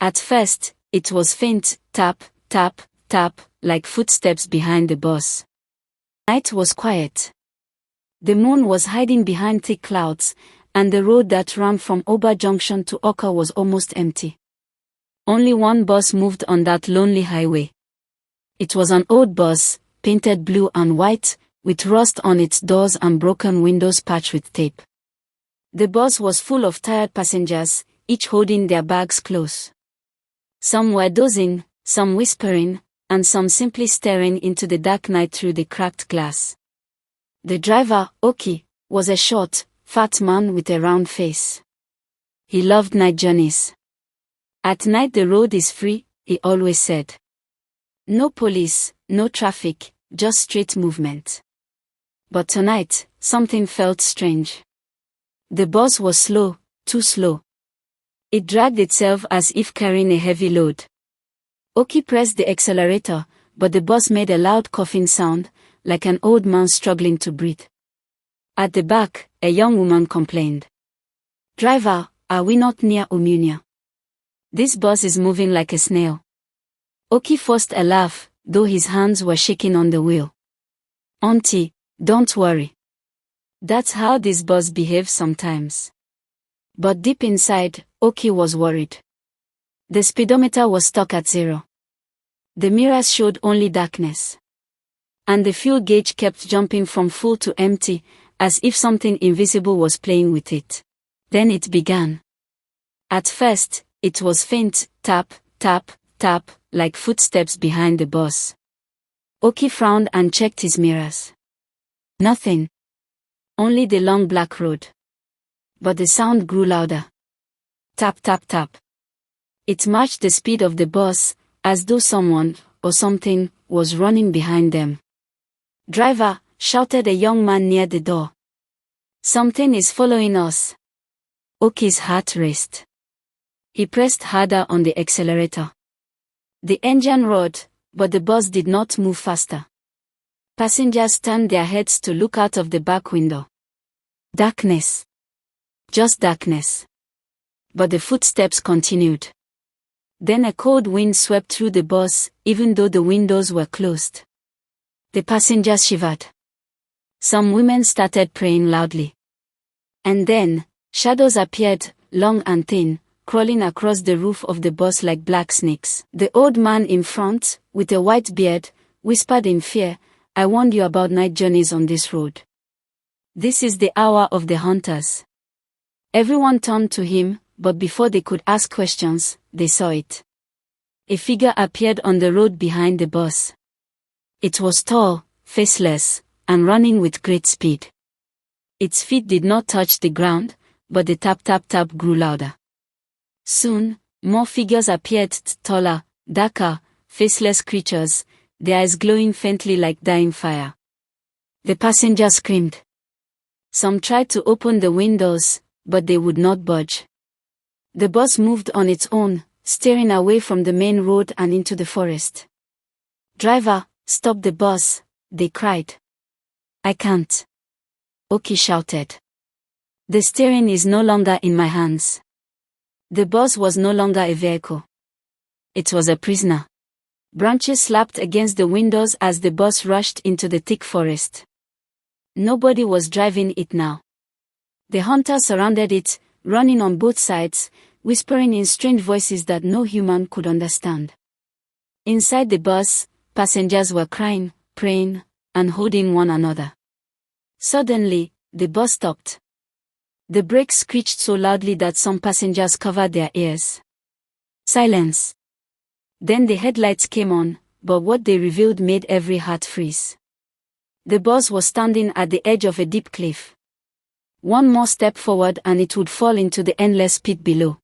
At first, it was faint, tap, tap, tap, like footsteps behind the bus. Night was quiet. The moon was hiding behind thick clouds, and the road that ran from Oba Junction to Oka was almost empty. Only one bus moved on that lonely highway. It was an old bus, painted blue and white, with rust on its doors and broken windows patched with tape. The bus was full of tired passengers, each holding their bags close. Some were dozing, some whispering, and some simply staring into the dark night through the cracked glass. The driver, Oki, was a short, fat man with a round face. He loved night journeys. At night the road is free, he always said. No police, no traffic, just street movement. But tonight, something felt strange. The bus was slow, too slow. It dragged itself as if carrying a heavy load. Oki pressed the accelerator, but the bus made a loud coughing sound, like an old man struggling to breathe. At the back, a young woman complained. "Driver, are we not near Omunia? This bus is moving like a snail." Oki forced a laugh, though his hands were shaking on the wheel. "Auntie, don't worry. That's how this bus behaves sometimes." But deep inside, Oki was worried. The speedometer was stuck at 0. The mirrors showed only darkness. And the fuel gauge kept jumping from full to empty, as if something invisible was playing with it. Then it began. At first, it was faint, tap, tap, tap, like footsteps behind the bus. Oki frowned and checked his mirrors. Nothing. Only the long black road. But the sound grew louder. Tap, tap, tap. It matched the speed of the bus, as though someone, or something, was running behind them. "Driver," shouted a young man near the door. "Something is following us." Oki's heart raced. He pressed harder on the accelerator. The engine roared, but the bus did not move faster. Passengers turned their heads to look out of the back window. Darkness. Just darkness. But the footsteps continued. Then a cold wind swept through the bus, even though the windows were closed. The passengers shivered. Some women started praying loudly. And then, shadows appeared, long and thin, crawling across the roof of the bus like black snakes. The old man in front, with a white beard, whispered in fear, "I warned you about night journeys on this road. This is the hour of the hunters." Everyone turned to him, but before they could ask questions, they saw it. A figure appeared on the road behind the bus. It was tall, faceless, and running with great speed. Its feet did not touch the ground, but the tap-tap-tap grew louder. Soon, more figures appeared, taller, darker, faceless creatures, their eyes glowing faintly like dying fire. The passengers screamed. Some tried to open the windows, but they would not budge. The bus moved on its own, steering away from the main road and into the forest. "Driver, stop the bus," they cried. "I can't," Oki shouted. "The steering is no longer in my hands." The bus was no longer a vehicle. It was a prisoner. Branches slapped against the windows as the bus rushed into the thick forest. Nobody was driving it now. The hunters surrounded it, running on both sides, whispering in strange voices that no human could understand. Inside the bus, passengers were crying, praying, and holding one another. Suddenly, the bus stopped. The brakes screeched so loudly that some passengers covered their ears. Silence. Then the headlights came on, but what they revealed made every heart freeze. The bus was standing at the edge of a deep cliff. One more step forward and it would fall into the endless pit below.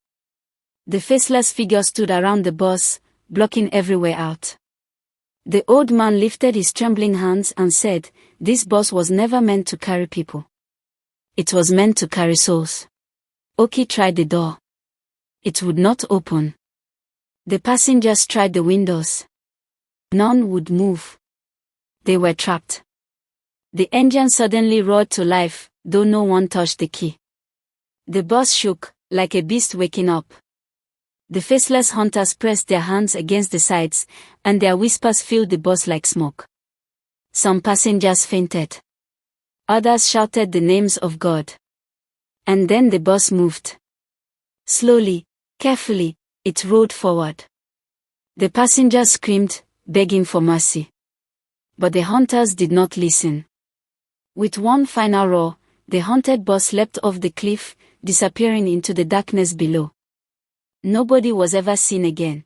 The faceless figure stood around the bus, blocking every way out. The old man lifted his trembling hands and said, "This bus was never meant to carry people. It was meant to carry souls." Oki tried the door. It would not open. The passengers tried the windows. None would move. They were trapped. The engine suddenly roared to life, though no one touched the key. The bus shook, like a beast waking up. The faceless hunters pressed their hands against the sides, and their whispers filled the bus like smoke. Some passengers fainted. Others shouted the names of God. And then the bus moved. Slowly, carefully, it rolled forward. The passengers screamed, begging for mercy. But the hunters did not listen. With one final roar, the haunted bus leapt off the cliff, disappearing into the darkness below. Nobody was ever seen again.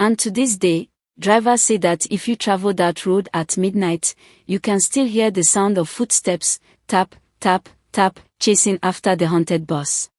And to this day, drivers say that if you travel that road at midnight, you can still hear the sound of footsteps, tap, tap, tap, chasing after the haunted bus.